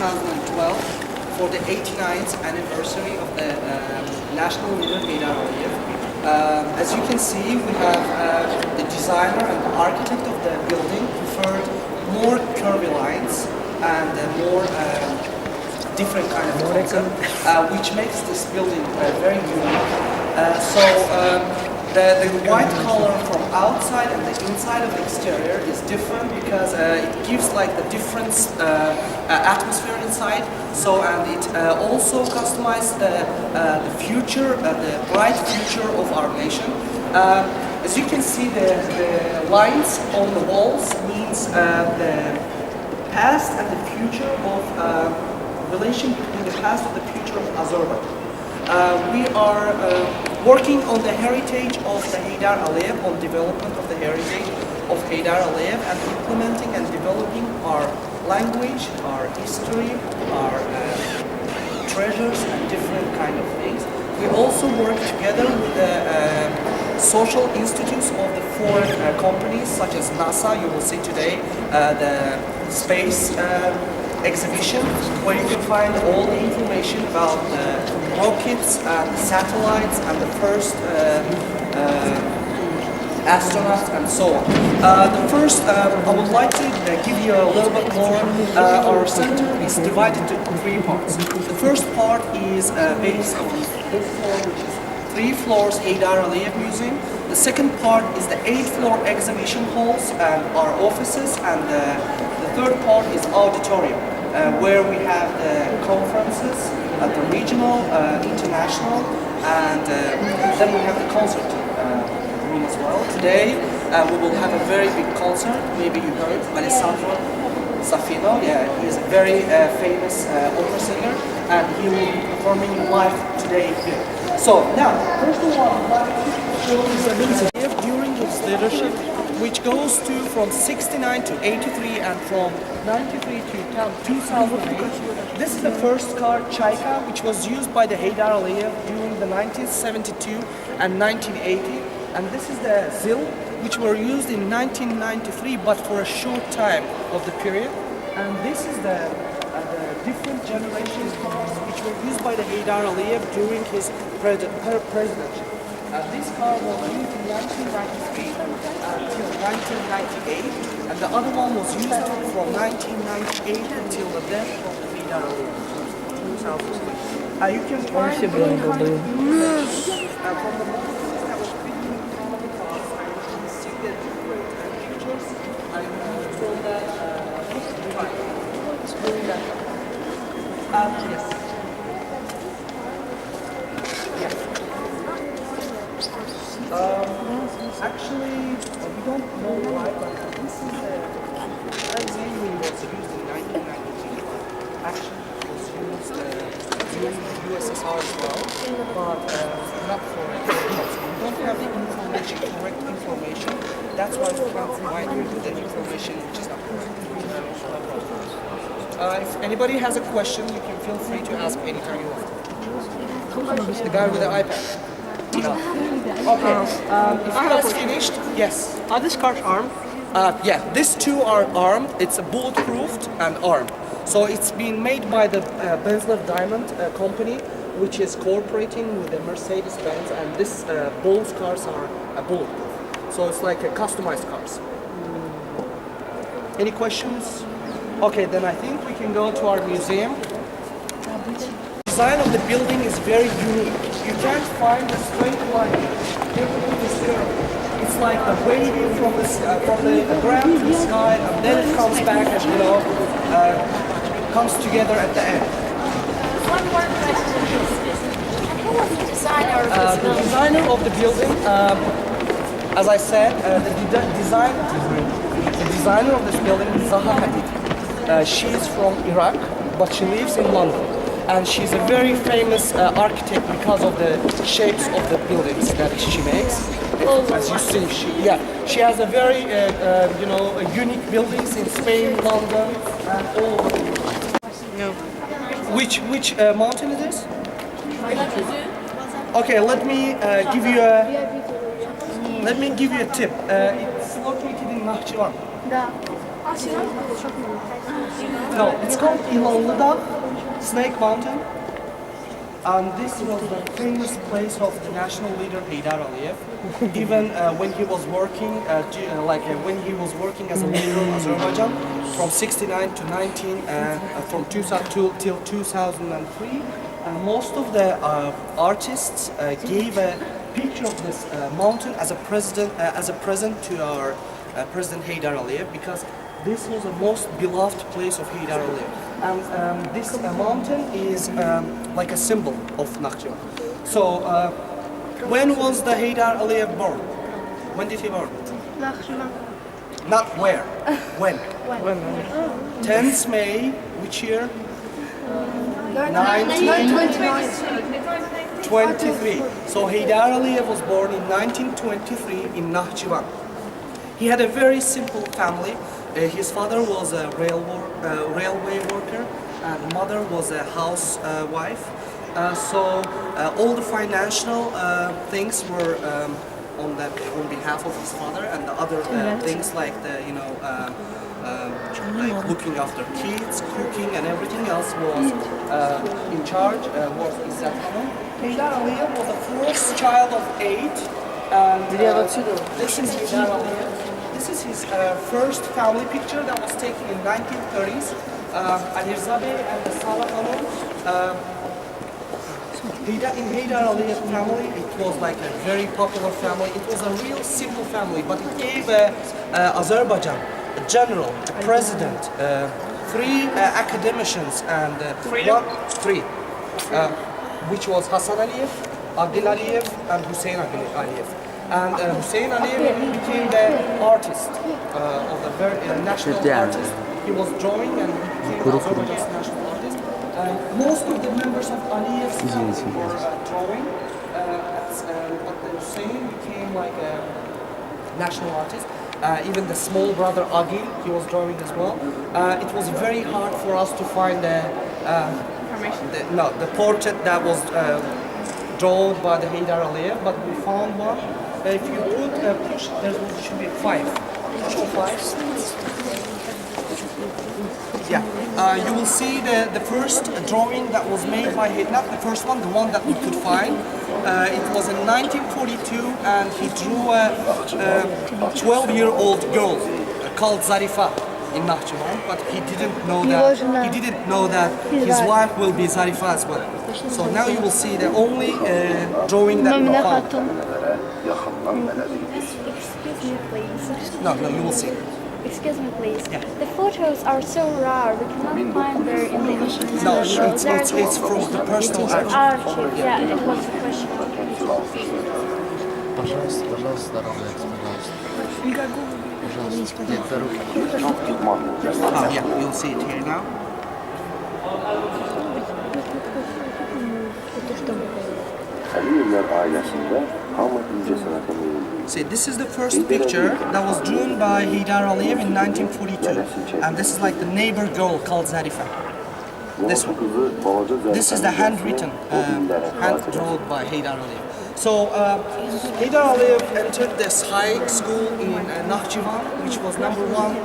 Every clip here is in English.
2012 for the 89th anniversary of the national leader Heydar Aliyev. As you can see, we have the designer and the architect of the building preferred more curvy lines and more different kind of concept, which makes this building very unique. The white color from outside and the inside of the exterior is different because it gives like the different atmosphere inside. And it also customizes the future, the bright future of our nation. As you can see, the lines on the walls means the past and the future of relation between the past and the future of Azerbaijan. We are working on the heritage of the Heydar Aliyev, on development of the heritage of Heydar Aliyev, and implementing and developing our language, our history, our treasures and different kind of things. We also work together with the social institutes of the foreign companies such as NASA. You will see today the space exhibition where you can find all the information about rockets and satellites and the first astronauts and so on. I would like to give you a little bit more. Our center is divided into 3 parts. The first part is based on this floor, which is 3 floors Heydar Aliyev Museum. The second part is the 8th-floor exhibition halls and our offices, and the third part is auditorium, where we have the conferences at the regional, international, and then we have the concert room as well. Today we will have a very big concert. Maybe you heard Alessandro Safino. Yeah, he is a very famous opera singer, and he will be performing live today here. So now, first of all, during his leadership, which goes to from 69 to 83 and from 93 to 2008. This is the first car, Chaika, which was used by the Heydar Aliyev during the 1972 and 1980. And this is the Zil, which were used in 1993, but for a short time of the period. And this is the different generation cars which were used by the Heydar Aliyev during his presidency. This car was used in 1993 until 1998, and the other one was used from 1998 until the death of the Heydar Aliyev in 2003. You can find all kind of information from the monuments that was written in front of the cars, and you can see the different pictures from that time, during that time. Yes. Yes. Actually, we don't know why, but this is the was used in 1993. Actually, it was used during the USSR as well, but not for it. We don't have the information, correct information. That's why we can't provide you with the information which is not correct. If anybody has a question, you can feel free to ask anytime you want. The guy with the iPad. No. Okay. If you guys finished, yes. Are these cars armed? Yeah, these 2 are armed. It's a bulletproofed and armed. So it's been made by the Benzler Diamond company, which is cooperating with the Mercedes-Benz, and this both cars are bulletproof. So it's like a customized cars. Any questions? Okay, then I think we can go to our museum. The design of the building is very unique. You can't find a straight line. Everything is curved. It's like the waving from the ground to the sky, and then it comes back and comes together at the end. One more question is, who was the designer of this building? The designer of the building, as I said, the designer of this building is Zaha Hadid. She's from Iraq, but she lives in London. And she's a very famous architect because of the shapes of the buildings that she makes. As you see, she has a very, unique buildings in Spain, London, and all over the world. No. Which mountain is this? Okay, let me give you a tip. It's located in Nakhchivan. No, it's called İmamlı'da, Snake Mountain. And this was the famous place of the national leader Heydar Aliyev. Even when he was working, when he was working as a leader of Azerbaijan, from 69 to 19, from 2002 till 2003, most of the artists gave a picture of this mountain as a present to our President Heydar Aliyev, because this was the most beloved place of Heydar Aliyev. And this mountain is like a symbol of Nakhchivan. So, when was the Heydar Aliyev born? When did he born? Not where. When? 10th May, which year? 1923. So Heydar Aliyev was born in 1923 in Nakhchivan. He had a very simple family. His father was a railway worker, and mother was a housewife. So all the financial things were on behalf of his father, and the other things like like looking after kids, cooking, and everything else was in charge. Was Izzat Hanım. Heydar Aliyev was the first child of 8, and this is Heydar Aliyev. This is his first family picture that was taken in 1930s. Alirzabe and the Salah Hanım. In Heydar Aliyev family, it was like a very popular family. It was a real simple family, but it gave Azerbaijan a general, a president, 3 academicians, and three, which was Hasan Aliyev, Adil Aliyev, and Hussein Aliyev. And Hussein Aliyev became the artist, of the very national artist. He was drawing and he became Azerbaijan's national artist. Most of the members of Aliyev's family were drawing, but Hussein became like a national artist. Even the small brother Agil, he was drawing as well. It was very hard for us to find the portrait that was drawn by the Heydar Aliyev, but we found one. If you put push, there should be 5. Push or 5. Yeah, you will see the first drawing that was made by him, not the first one, the one that we could find. It was in 1942, and he drew a 12-year-old girl called Zarifa in Nakhchivan, but he didn't know that his wife will be Zarifa as well. So now you will see the only drawing that we found. Excuse me, please. No, you will see. Excuse me, please. Yeah. The photos are so rare. We cannot find them in the internet. No, it's from the personal archive. Archive. Yeah, it was a question. Пожалуйста, здоровьте, пожалуйста. Нет, дороги. Yeah, you'll see it here now. Aliyevler ailesinde Hamad İnce sanatı See, this is the first picture that was drawn by Heydar Aliyev in 1942, and this is like the neighbor girl called Zarifa. This one. This is the handwritten, hand-drawn by Heydar Aliyev. So, Heydar Aliyev entered this high school in Nakhchivan, which was #1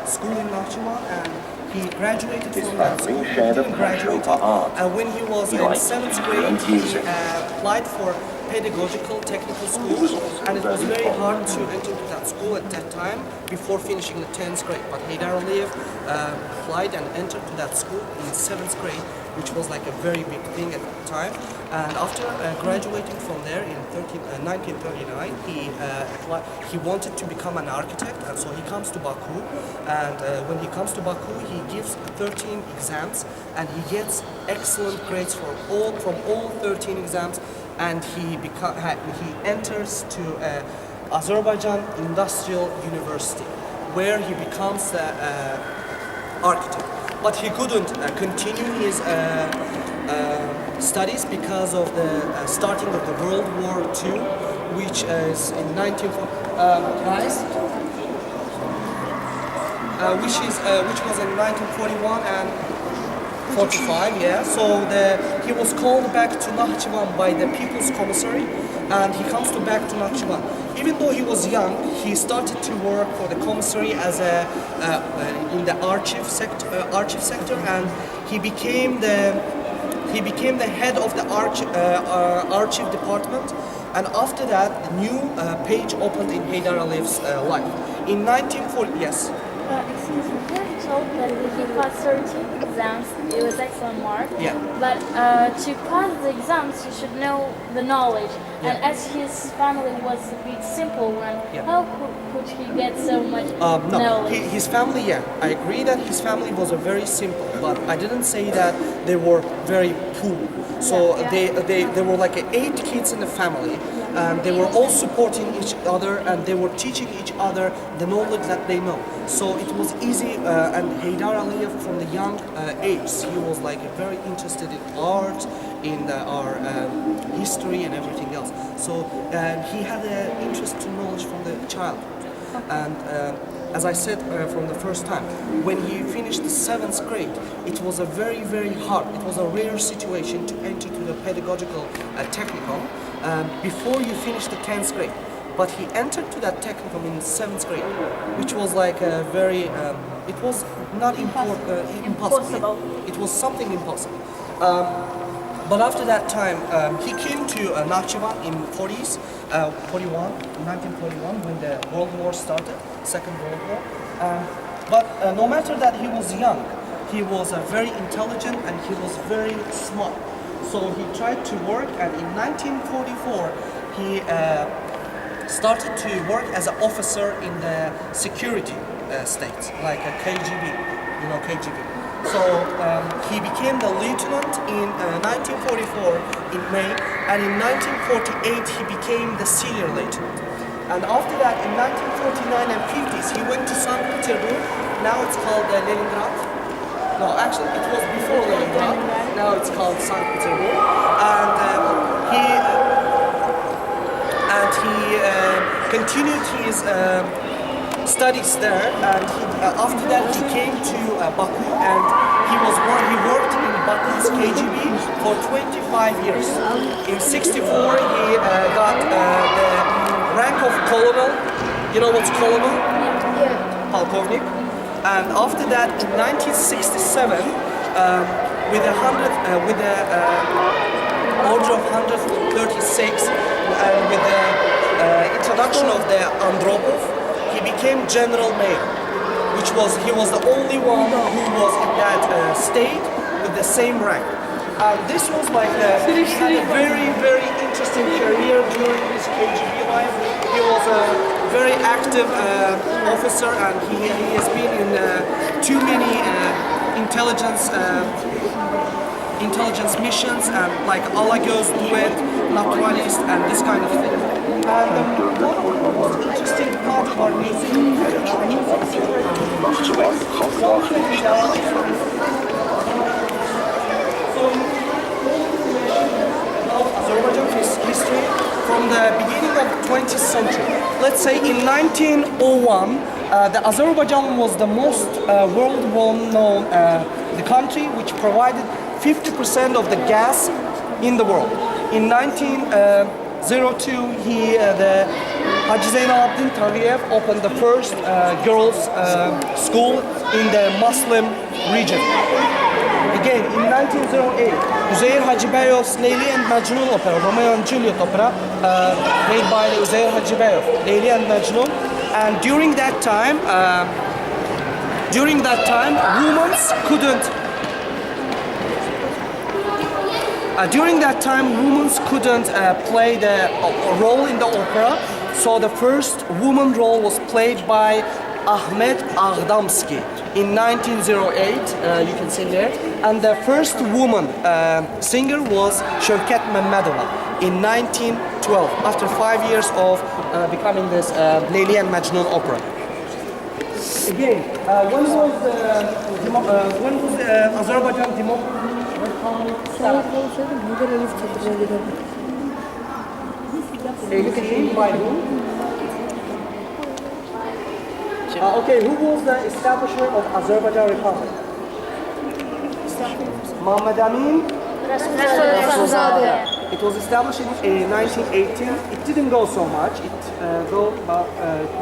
school in Nakhchivan, and he graduated from that school. He didn't graduate, and when he was in 7th grade, he applied for pedagogical technical school, and it was very hard to enter to that school at that time before finishing the 10th grade. But Heydar Aliyev applied and entered to that school in 7th grade, which was like a very big thing at the time. And after graduating from there in 1939, he wanted to become an architect, and so he comes to Baku. And when he comes to Baku, he gives 13 exams, and he gets excellent grades from all 13 exams. And he enters to Azerbaijan Industrial University, where he becomes an architect. But he couldn't continue his studies because of the starting of the World War II, which is in 1941 and 45, yeah. So he was called back to Nakhchivan by the People's Commissary, and he comes back to Nakhchivan. Even though he was young, he started to work for the commissary as in the archive sector, and he became the head of the archive department. And after that, a new page opened in Heydar Aliyev's life. In 1940, yes. Excuse me, can you told that he passed 13 exams, it was excellent mark. Yeah. But to pass the exams, you should know the knowledge. Yeah. And as his family was a bit simple one, Yeah. how could he get so much No, knowledge? his family, yeah. I agree that his family was a very simple, but I didn't say that they were very poor. So they were like 8 kids in the family, and they were all supporting each other, and they were teaching each other the knowledge that they know. So it was easy, and Heydar Aliyev from the young age, he was like very interested in art, in our history and everything else. So he had an interest to knowledge from the childhood. And as I said from the first time, when he finished the 7th grade, it was a very, very hard, it was a rare situation to enter to the pedagogical technicum before you finish the 10th grade. But he entered to that technicum in 7th grade, which was like a very, it was not impossible. It was something impossible. But after that time, he came to Nakhchivan in 1941, when the World War started, Second World War. But no matter that he was young, he was very intelligent and he was very smart. So he tried to work, and in 1944, he started to work as an officer in the security state, like a KGB, you know KGB. So he became the lieutenant in 1944 in May, and in 1948 he became the senior lieutenant. And after that, in 1949 and 50s, he went to St. Petersburg. Now it's called Leningrad. No, actually, it was before Leningrad. Now it's called St. Petersburg. And he continued his studies there, and after that he came to Baku, and he worked in Baku's KGB for 25 years. In 64 he got the rank of colonel. You know what's colonel? Yeah. Polkovnik. And after that, in 1967, with the order of 136, and with the introduction of the Andropov, he became general mayor, he was the only one who was in that state with the same rank. And this was like he had a very, very interesting career during his KGB life. He was a very active officer, and he has been in too many intelligence missions, and like Alagöz, Duet, Naturalist, and this kind of thing. And one of the most interesting part of our museum Azerbaijan history from the beginning of the 20th century. Let's say in 1901, the Azerbaijan was the most world-known the country which provided 50% of the gas in the world. In 1902, the Hacı Zeynalabdin Taghiyev opened the first girls' school in the Muslim region. Again, in 1908, Üzeyir Hacıbeyov's Leyli and Majnun opera, Romeo and Juliet opera, made by Üzeyir Hacıbeyov, Leyli and Majnun. And during that time, women couldn't play the role in the opera. So the first woman role was played by Ahmet Aghdamski in 1908. You can see there. And the first woman singer was Şevket Mehmedova in 1912. After 5 years of becoming this Leyli and Majnun opera. Again, when was Azerbaijan democracy? Heydar Aliyev Centre'e gidelim. 18 by who? Okay, who was the establisher of Azerbaijan Republic? Muhammad Amin? Rasulzade. It was established in 1918. It didn't go so much. It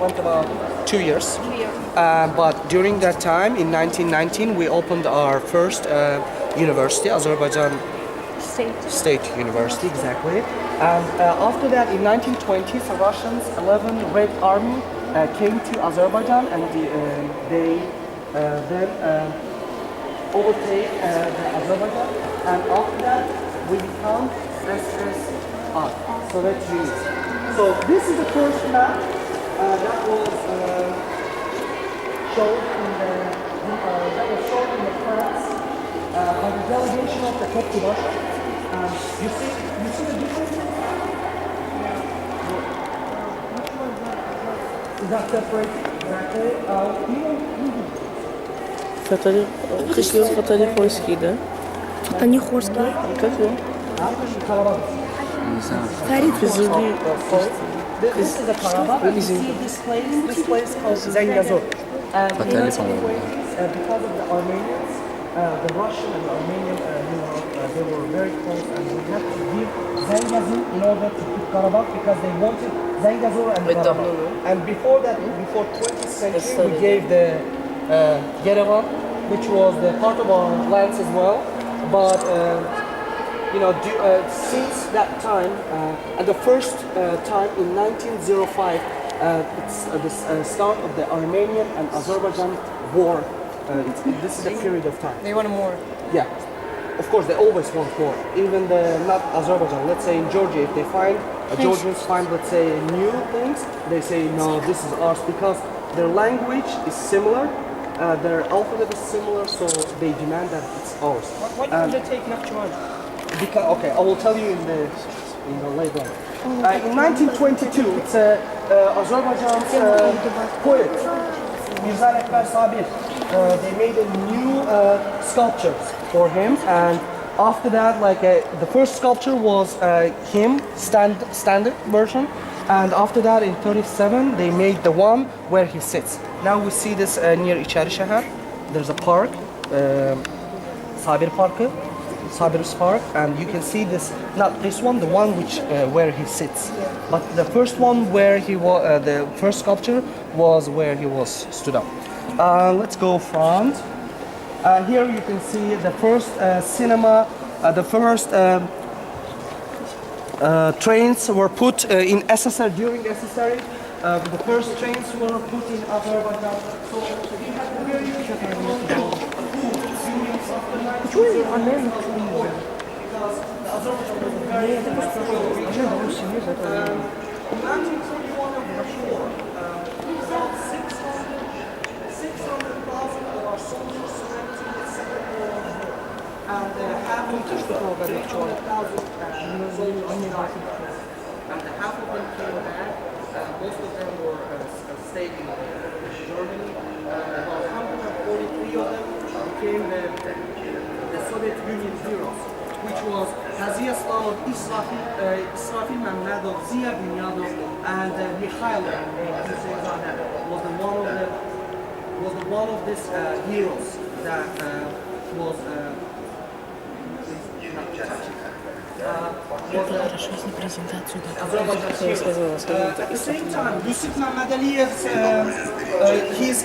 went about 2 years. But during that time, in 1919, we opened our first university, Azerbaijan State University, exactly. And after that, in 1920s, the Russians, 11 Red Army came to Azerbaijan, and they then overtake Azerbaijan. And after that, we become SSR, Soviet Union. So this is the first map that was shown in the France by the delegation of the Topçu Russia. You see the difference? Is that separated? Exactly. Takiego foteli polskiego. A nie chłoskie? Takiego. This is the Karabakh. You see this place called Zengazur. And in 1920s, because of the Armenians, the Russian and the Armenian, they were very close, and we had to give Zengazur in order to keep Karabakh because they wanted Zengazur and Karabakh. And before that, before 20th century, we gave the Yerevan, which was the part of our lands as well. But since that time, at the first time in 1905, it's the start of the Armenian and Azerbaijan war. This is the period of time. They want more. Yeah, of course they always want war. Even not Azerbaijan. Let's say in Georgia, if they find Georgians find, let's say, new things, they say no, this is ours because their language is similar. Their alphabet is similar, so they demand that it's ours. Why didn't they take Nakhchivan? Because, okay, I will tell you in the later on. In 1922, it's Azerbaijan's poet, Mirza Ekber Sabir. They made a new sculpture for him, and after that, the first sculpture was him, standard version. And after that, in 37, they made the one where he sits. Now we see this near İçeri Şehir. There's a park, Sabir Parkı, Sabir's Park, and you can see this. Not this one, the one which where he sits, but the first one where he was. The first sculpture was where he was stood up. Let's go front. Here you can see the first cinema, the first. Trains were put in SSR during SSR. The first trains were put in Azerbaijan. So we had a very because Azerbaijan was very in 1941 of the war, about 600,000 of our soldiers surrendered to the Second World War. And half of them, 300,000 soldiers and half of them came back. Most of them were stayed in Germany. About 143 of them became the Soviet Union heroes, which was Haziaslav, Israfil Mammadov, Zia Bunyadov, and Mikhail was one of these heroes that was. At the same time, Yusuf Muhammad Aliyev, he's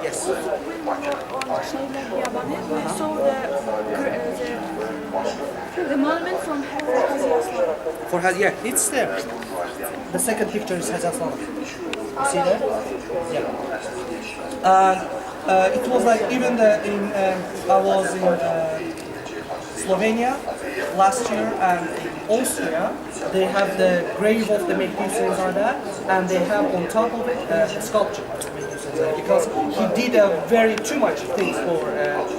yes. The monument from Haziaslav. Yeah, it's there. The second picture is Haziaslav. You see there? Yeah. It was like even I was in Slovenia last year, and in Austria they have the grave of the Mehdi Senzada, and they have on top of it a sculpture because he did too much things for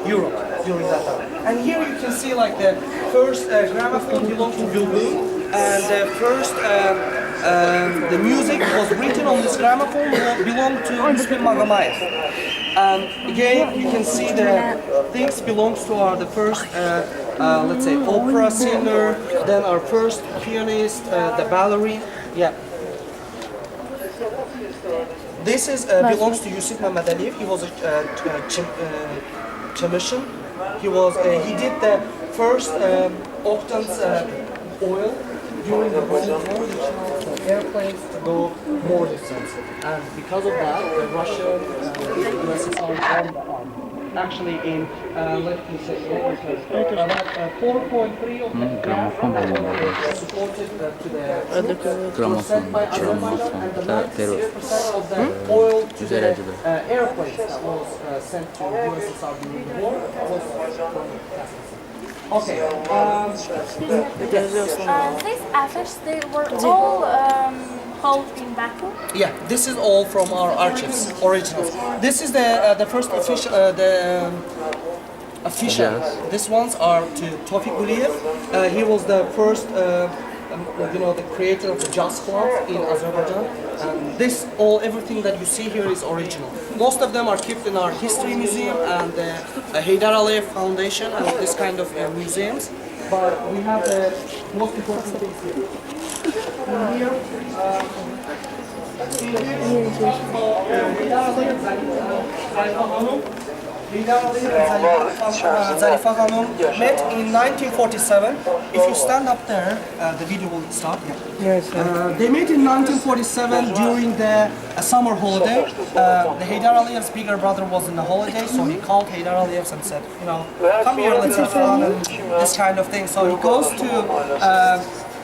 Europe during that time. And here you can see like the first gramophone belonged to Bülbül, and the first the music was written on this gramophone belonged to Müslüm Magamayev. And again, you can see the things belongs to the first, let's say, opera singer, then our first pianist, the ballerina. Yeah. This is belongs to Yusuf Muhammad Aliyev. He was a chemician. He did the first obtains oil during the Cold War, so airplanes to go more distance. And because of that, the Russian USSR formed the army. Actually, in let me say, about 4.3 of the gas was supported to the was sent by Azerbaijan, and the 96% of the oil to the airplanes that was sent to USSR during the war was from Kazakhstan. Okay. These efforts, they were all held in Baku. Yeah, this is all from our archives, originals. This is the first official, official. These ones are to Tofik Guliyev. He was the first, the creator of the jazz club in Azerbaijan. And everything that you see here is original. Most of them are kept in our history museum and the Heydar Aliyev Foundation and this kind of museums. But we have the most important things here. Here, Heydar Aliyev and Zarifa Hanum met in 1947. If you stand up there, the video will start. Yeah. Yes. They met in 1947 during the summer holiday. The Heydar Aliyev's bigger brother was in the holiday, so he called Heydar Aliyev and said, come here, let's have fun and this kind of thing. So he goes to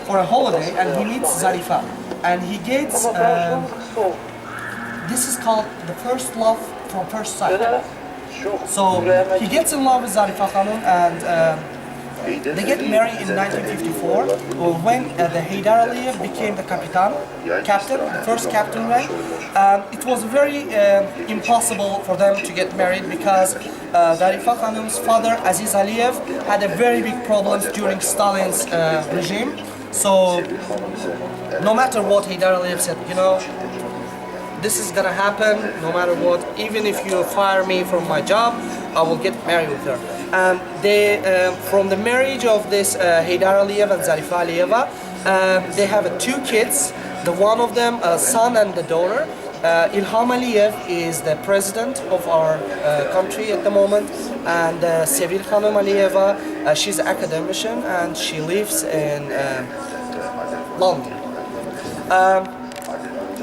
for a holiday and he meets Zarifa, and he gets this is called the first love from first sight. So he gets in love with Zarifa Hanum, and they get married in 1954 when the Heydar Aliyev became the captain, the first captain rank. It was very impossible for them to get married because Zarifa Hanum's father, Aziz Aliyev, had a very big problems during Stalin's regime. So no matter what Heydar Aliyev said, this is gonna happen no matter what. Even if you fire me from my job, I will get married with her. And they, from the marriage of this Heydar Aliyev and Zarifa Aliyeva, they have two kids. The one of them, a son and the daughter. Ilham Aliyev is the president of our country at the moment, and Sevil Khanum Aliyeva, she's an academician and she lives in London.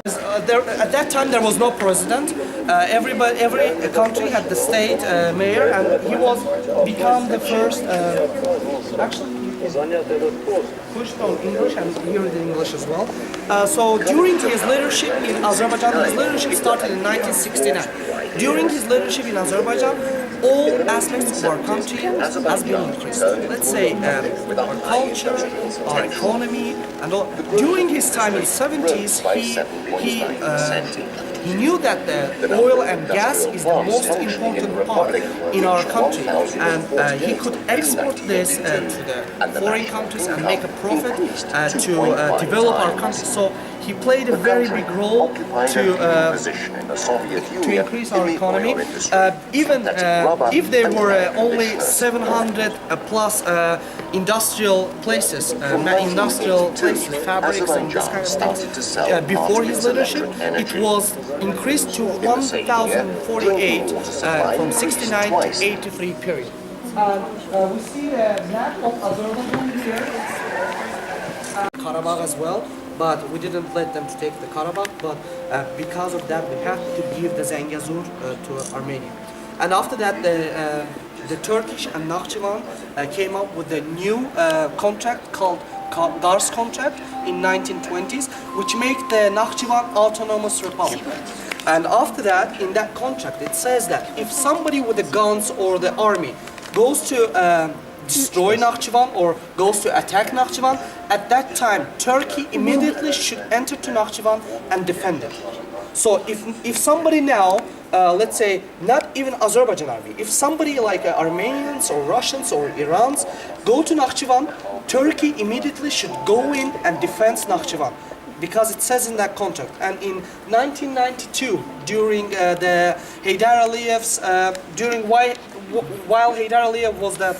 At that time there was no president. Every country had the state mayor, and he was become the first. Actually, pushed on English and here in English as well. So during his leadership in Azerbaijan, his leadership started in 1969. During his leadership in Azerbaijan, all aspects of our country has been increased. Let's say our culture, our economy, and all. During his time in the 70s, he knew that the oil and gas is the most important part in our country, and he could export this to the foreign countries and make a profit to develop our country. So he played a very big role to increase our economy. Even if there were only 700 plus industrial places, fabrics and this kind of things, before his leadership, it was increased to 1,048 from 69 to 83 period. We see the map of Azerbaijan here, Karabakh as well, but we didn't let them to take the Karabakh, but because of that we have to give the Zengezur to Armenia. And after that the Turkish and Nakhchivan came up with a new contract called Gars contract in 1920s, which make the Nakhchivan autonomous republic. And after that, in that contract, it says that if somebody with the guns or the army goes to destroy Nakhchivan or goes to attack Nakhchivan, at that time, Turkey immediately should enter to Nakhchivan and defend it. So if somebody now, let's say, not even Azerbaijan army, if somebody like Armenians or Russians or Irans go to Nakhchivan, Turkey immediately should go in and defend Nakhchivan, because it says in that contract. And in 1992, during the Heydar Aliyev's, while Heydar Aliyev was the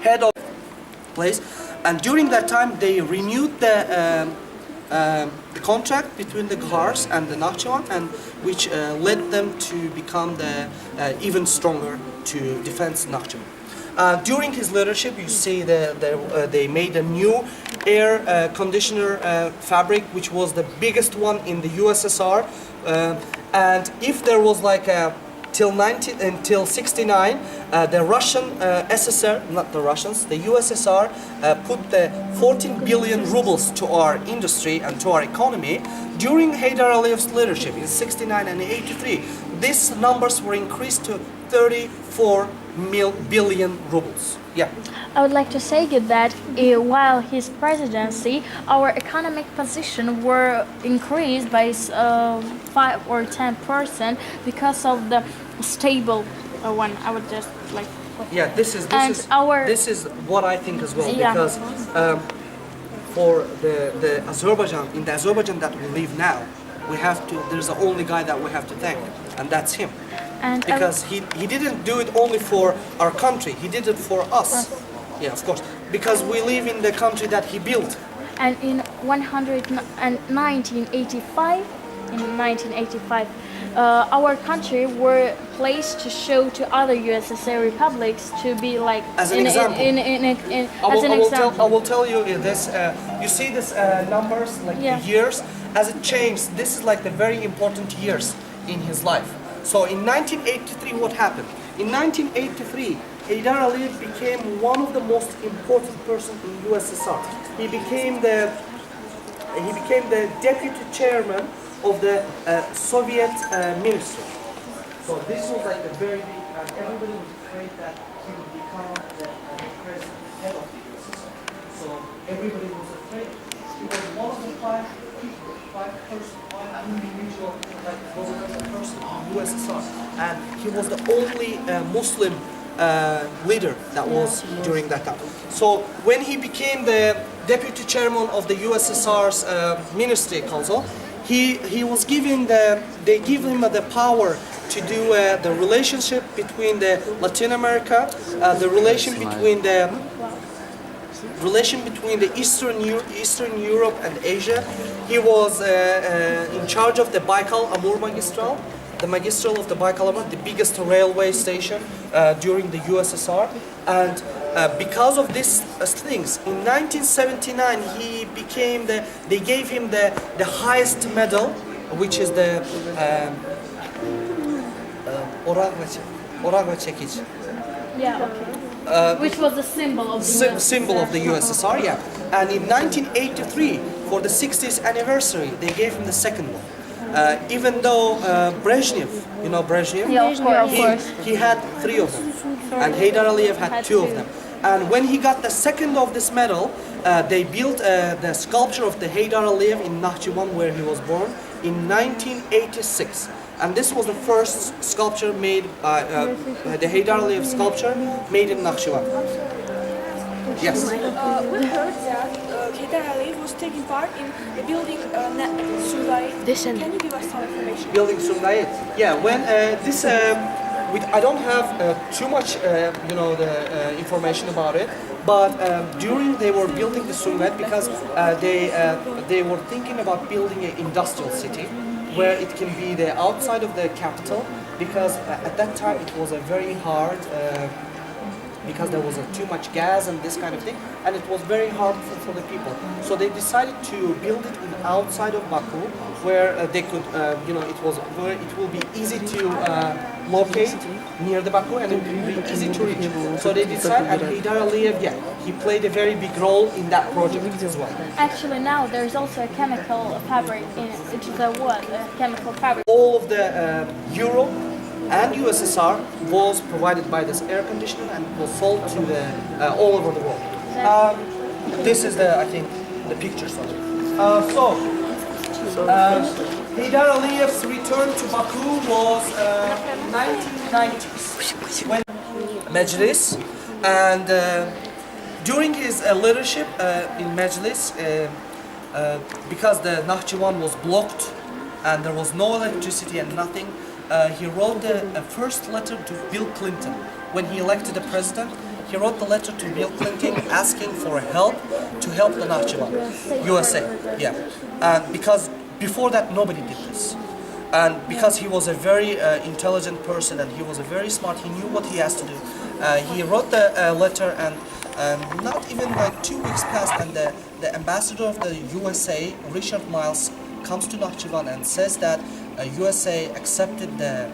head of place, and during that time they renewed the contract between the Gars and the Nakhchivan, and which led them to become even stronger to defend Nakhchivan. During his leadership, you see they made a new air conditioner fabric, which was the biggest one in the USSR. And if there was like a until 69, the Russian SSR, not the Russians, the USSR put the 14 billion rubles to our industry and to our economy. During Heydar Aliyev's leadership in 69 and 83, these numbers were increased to 34 billion rubles. Yeah. I would like to say that while his presidency, our economic position were increased by 5 or 10% because of the stable one. I would just like. Yeah, this is what I think as well, Yeah. because for the Azerbaijan, in the Azerbaijan that we live now, we have to. There's the only guy that we have to thank, and that's him. And Because he didn't do it only for our country, he did it for us. Yeah, of course. Because we live in the country that he built. And in 1985, our country were placed to show to other USSR republics to be like As an example. I will tell you this. You see this numbers, like Yeah. the years, as it changed. This is like the very important years in his life. So in 1983, what happened? In 1983, Heydar Aliyev became one of the most important persons in USSR. He became the deputy chairman of the Soviet ministry. So this was like a very big, and everybody was afraid that he would become the president, head of the USSR. So everybody was afraid. He was one of the five individual, like governmental person in USSR, and he was the only Muslim leader that was during that time. So when he became the deputy chairman of the USSR's ministry council, he was given they give him the power to do the relationship between the Latin America, the relation between the Eastern Europe and Asia. He was in charge of the Baikal-Amur Magistral, the magistral of the Baikal-Amur, the biggest railway station during the USSR. And because of these things, in 1979 they gave him the highest medal, which is the Oragva Çekiç. Yeah, okay. Which was the symbol of the Symbol of the USSR, yeah. And in 1983, for the 60th anniversary, they gave him the second one. Even though Brezhnev, you know Brezhnev? Yeah, of course. He had 3 of them, and Heydar Aliyev had 2 of them. And when he got the second of this medal, they built the sculpture of the Heydar Aliyev in Nakhchivan, where he was born, in 1986. And this was the first sculpture made by the Heydar Aliyev sculpture made in Nakhchivan. Yes. We heard that Heydar Aliyev was taking part in building Suriye. Can you give us some information? Building Suriye. Yeah. When this, I don't have too much, the information about it. But during they were building the Suriye, because they were thinking about building an industrial city, where it can be the outside of the capital, because at that time it was a very hard, because there was too much gas and this kind of thing, and it was very harmful for the people. So they decided to build it in outside of Baku, where they could, it will be easy to locate near the Baku, and it will be easy to reach. So they decided, and Heydar Aliyev, he played a very big role in that project as well. Actually, now there's also a chemical fabric in it, which is a chemical fabric. All of the Europe and USSR was provided by this air conditioner and was sold to all over the world. This is I think, the pictures of it. Heydar Aliyev's return to Baku was 1990s when Meclis, and during his leadership in Meclis, because the Nakhchivan was blocked and there was no electricity and nothing, he wrote the first letter to Bill Clinton. When he elected the president, he wrote the letter to Bill Clinton asking for help to help the Nakhchivan, USA. Yeah, and because before that nobody did this, and because he was a very intelligent person and he was a very smart, he knew what he has to do, He wrote the letter, and not even like 2 weeks passed, and the ambassador of the USA, Richard Miles, comes to Nakhchivan and says that USA accepted the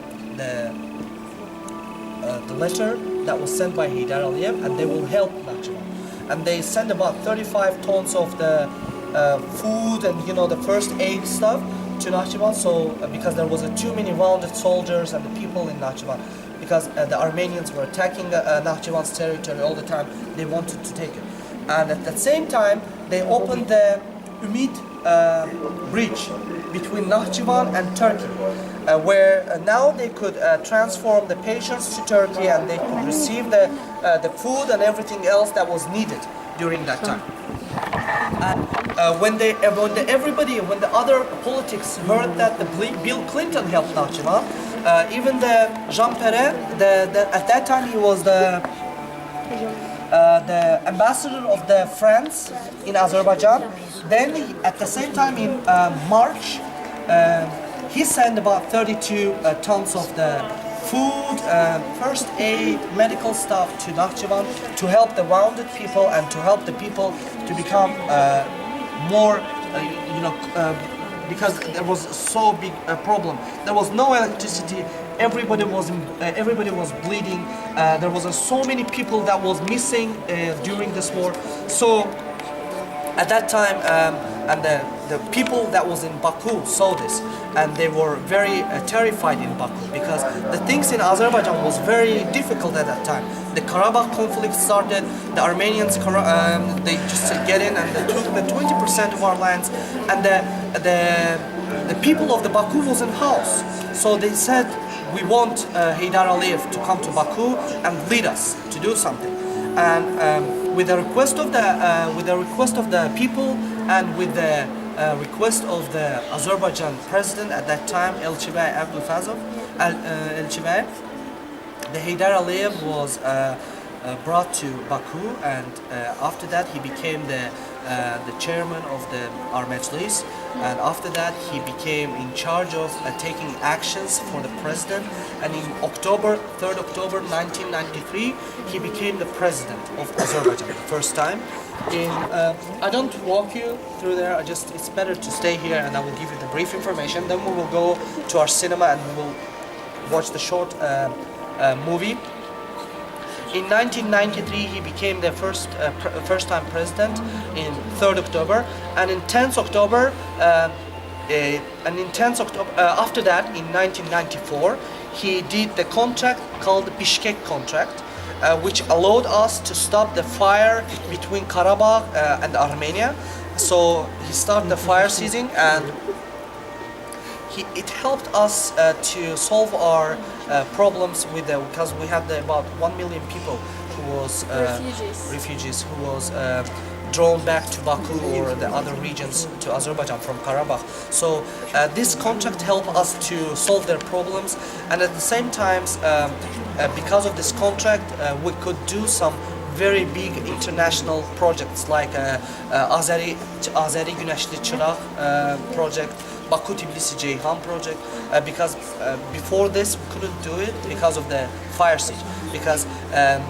letter that was sent by Heydar Aliyev, and they will help Nakhchivan. And they send about 35 tons of the food and the first aid stuff to Nakhchivan. So because there was too many wounded soldiers and the people in Nakhchivan, because the Armenians were attacking Nakhchivan's territory all the time, they wanted to take it. And at the same time, they opened the Ümit bridge between Nakhchivan and Turkey, where now they could transform the patients to Turkey, and they could receive the food and everything else that was needed during that time. And when the other politics heard that Bill Clinton helped Nakhchivan, even the Jean Perret, at that time he was the ambassador of the France in Azerbaijan. Then at the same time in March, he sent about 32 tons of the food, first aid, medical stuff to Nakhchivan to help the wounded people and to help the people to become more, because there was so big a problem. There was no electricity. Everybody was bleeding. There was so many people that was missing during this war. So at that time, and the people that was in Baku saw this, and they were very terrified in Baku, because the things in Azerbaijan was very difficult at that time. The Karabakh conflict started. The Armenians they just get in and they took the 20% of our lands, and the people of the Baku was in house. So they said, we want Heydar Aliyev to come to Baku and lead us to do something. And with the request of the people, and with the request of the Azerbaijan president at that time, Elchivay Abdulfazov, the Heydar Aliyev was brought to Baku, and after that he became the chairman of our Mejlis, and after that he became in charge of taking actions for the president, and in 3rd October 1993 he became the president of Azerbaijan the first time. I don't walk you through there, it's better to stay here, and I will give you the brief information. Then we will go to our cinema and we will watch the short movie. In 1993, he became the first-time president in 3rd October, and in 10th October, after that, in 1994, he did the contract called the Bishkek contract, which allowed us to stop the fire between Karabakh and Armenia. So he started the fire ceasing, and it helped us to solve our problems because we had about 1 million people who was refugees who was drawn back to Baku or the other regions to Azerbaijan from Karabakh. So this contract helped us to solve their problems, and at the same time, because of this contract, we could do some very big international projects like Azeri Güneşli Çırak project, Baku Tbilisi Ceyhan project, because before this we couldn't do it because of the fire siege, because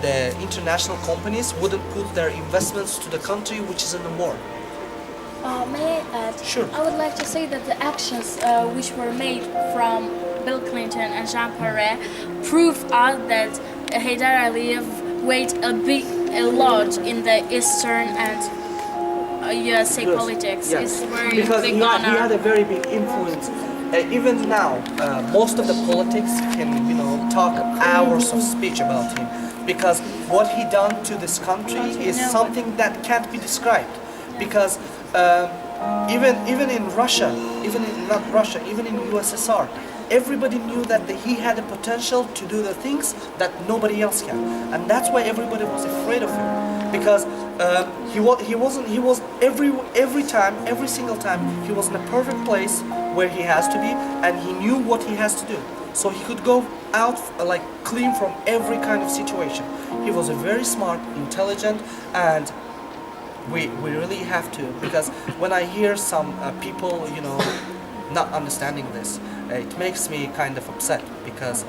the international companies wouldn't put their investments to the country which is in the war. May I add? Sure. I would like to say that the actions which were made from Bill Clinton and Jean Perret prove us that Heydar Aliyev weighed a lot in the Eastern and USA politics. Yes. It's very Because big he honor. had a very big influence. Even now, most of the politics can, talk hours of speech about him, because what he done to this country is something that can't be described. Because even in Russia, even in USSR, everybody knew that he had the potential to do the things that nobody else can, and that's why everybody was afraid of him. Because every single time he was in a perfect place where he has to be, and he knew what he has to do. So he could go out clean from every kind of situation. He was a very smart, intelligent, and we really have to, because when I hear some people, not understanding this, it makes me kind of upset because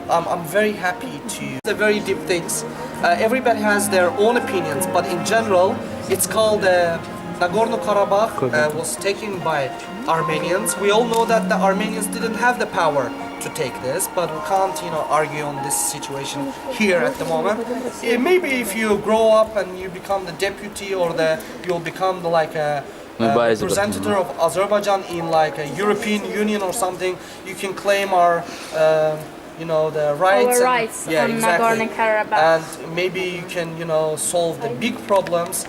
I'm very happy to. The very deep things. Everybody has their own opinions, but in general, it's called Nagorno-Karabakh was taken by Armenians. We all know that the Armenians didn't have the power to take this, but we can't, argue on this situation here at the moment. Maybe if you grow up and you become the deputy or you'll become like a representative of Azerbaijan in like a European Union or something, you can claim our the rights. Our rights yeah, on exactly. Nagorno-Karabakh. And maybe you can, solve the big problems,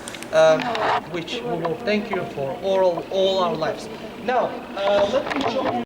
which we will thank you for all our lives. Now, let me show you